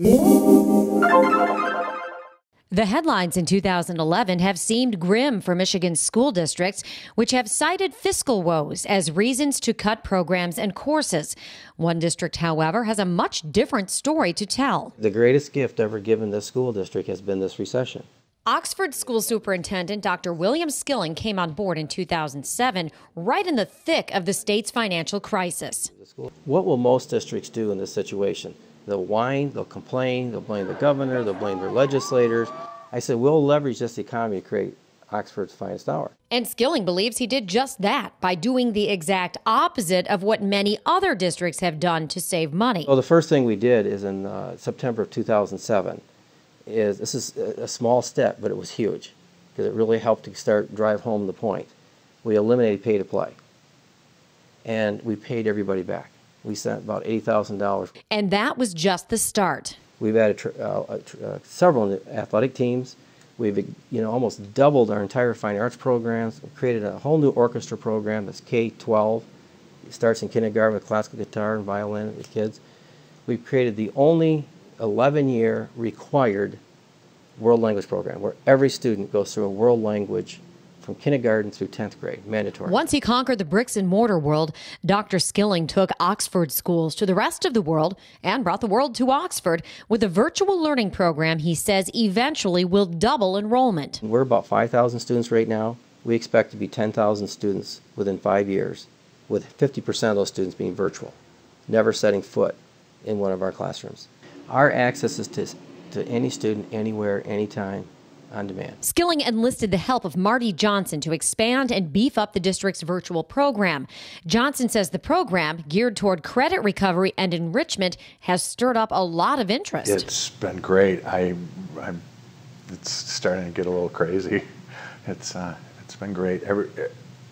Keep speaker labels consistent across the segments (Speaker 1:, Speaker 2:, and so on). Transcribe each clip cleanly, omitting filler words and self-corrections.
Speaker 1: The headlines in 2011 have seemed grim for Michigan's school districts, which have cited fiscal woes as reasons to cut programs and courses. One district, however, has a much different story to tell.
Speaker 2: The greatest gift ever given this school district has been this recession.
Speaker 1: Oxford School Superintendent Dr. William Skilling came on board in 2007, right in the thick of the state's financial crisis.
Speaker 2: What will most districts do in this situation? They'll whine, they'll complain, they'll blame the governor, they'll blame their legislators. I said, we'll leverage this economy to create Oxford's finest hour.
Speaker 1: And Skilling believes he did just that by doing the exact opposite of what many other districts have done to save money.
Speaker 2: Well, the first thing we did is in September of 2007. This is a small step, but it was huge because it really helped to drive home the point. We eliminated pay to play, and we paid everybody back. We sent about $80,000.
Speaker 1: And that was just the start.
Speaker 2: We've added several athletic teams. We've almost doubled our entire fine arts programs. We've created a whole new orchestra program that's K-12. It starts in kindergarten with classical guitar and violin with kids. We've created the only 11-year required world language program where every student goes through a world language from kindergarten through 10th grade, mandatory.
Speaker 1: Once he conquered the bricks and mortar world, Dr. Skilling took Oxford schools to the rest of the world and brought the world to Oxford with a virtual learning program he says eventually will double enrollment.
Speaker 2: We're about 5,000 students right now. We expect to be 10,000 students within 5 years, with 50% of those students being virtual, never setting foot in one of our classrooms. Our access is to any student, anywhere, anytime, on demand.
Speaker 1: Skilling enlisted the help of Marty Johnson to expand and beef up the district's virtual program. Johnson says the program, geared toward credit recovery and enrichment, has stirred up a lot of interest.
Speaker 3: It's been great. It's starting to get a little crazy. It's been great.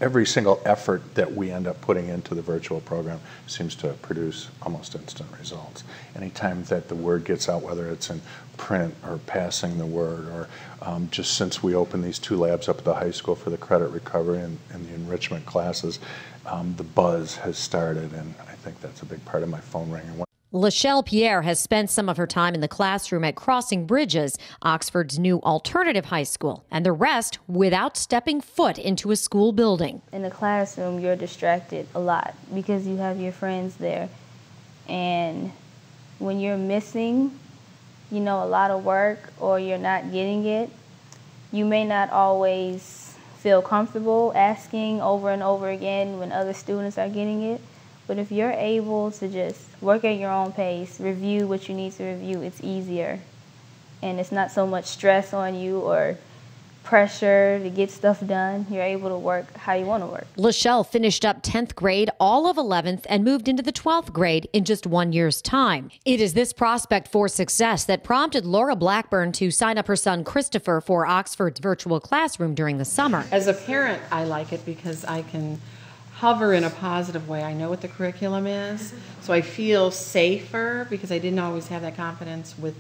Speaker 3: Every single effort that we end up putting into the virtual program seems to produce almost instant results. Anytime that the word gets out, whether it's in print or passing the word, or just since we opened these 2 labs up at the high school for the credit recovery and the enrichment classes, the buzz has started, and I think that's a big part of my phone ringing.
Speaker 1: Lachelle Pierre has spent some of her time in the classroom at Crossing Bridges, Oxford's new alternative high school, and the rest without stepping foot into a school building.
Speaker 4: In the classroom, you're distracted a lot because you have your friends there. And when you're missing, a lot of work or you're not getting it, you may not always feel comfortable asking over and over again when other students are getting it. But if you're able to just work at your own pace, review what you need to review, it's easier. And it's not so much stress on you or pressure to get stuff done. You're able to work how you want to work.
Speaker 1: Lachelle finished up 10th grade, all of 11th, and moved into the 12th grade in just 1 year's time. It is this prospect for success that prompted Laura Blackburn to sign up her son Christopher for Oxford's virtual classroom during the summer.
Speaker 5: As a parent, I like it because I can hover in a positive way. I know what the curriculum is, so I feel safer because I didn't always have that confidence with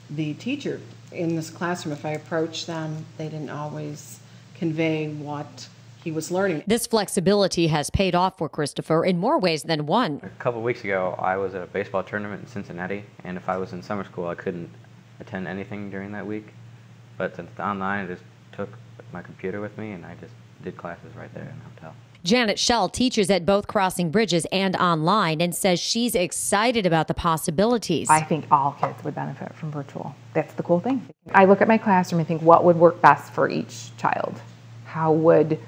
Speaker 5: the teacher in this classroom. If I approached them, they didn't always convey what he was learning.
Speaker 1: This flexibility has paid off for Christopher in more ways than one.
Speaker 6: A couple of weeks ago, I was at a baseball tournament in Cincinnati, and if I was in summer school, I couldn't attend anything during that week. But since it's online, I just took my computer with me, and I just did classes right there in the hotel.
Speaker 1: Janet Schell teaches at both Crossing Bridges and online and says she's excited about the possibilities.
Speaker 7: I think all kids would benefit from virtual. That's the cool thing. I look at my classroom and think what would work best for each child? How would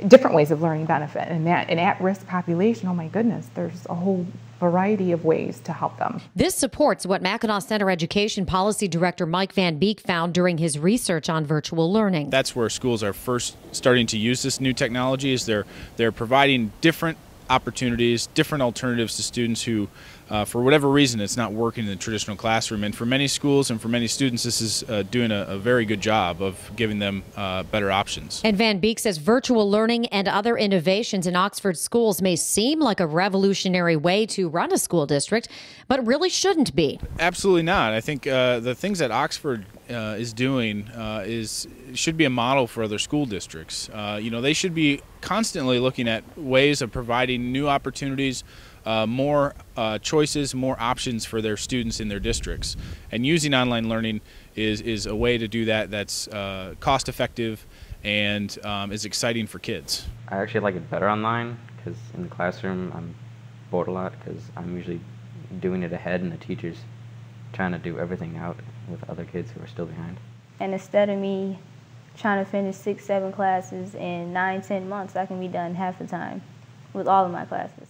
Speaker 7: different ways of learning benefit? And that an at-risk population, oh my goodness, there's a whole variety of ways to help them.
Speaker 1: This supports what Mackinac Center Education Policy Director Mike Van Beek found during his research on virtual learning.
Speaker 8: That's where schools are first starting to use this new technology, is they're providing different opportunities, different alternatives to students who, for whatever reason, it's not working in the traditional classroom. And for many schools and for many students, this is doing a very good job of giving them better options.
Speaker 1: And Van Beek says virtual learning and other innovations in Oxford schools may seem like a revolutionary way to run a school district, but really shouldn't be.
Speaker 8: Absolutely not. I think the things that Oxford is doing should be a model for other school districts. They should be constantly looking at ways of providing new opportunities more choices, more options for their students in their districts. And using online learning is a way to do that that's cost effective and is exciting for kids.
Speaker 6: I actually like it better online because in the classroom I'm bored a lot because I'm usually doing it ahead and the teacher's trying to do everything out with other kids who are still behind.
Speaker 4: And instead of me trying to finish 6, 7 classes in 9, 10 months, I can be done half the time with all of my classes.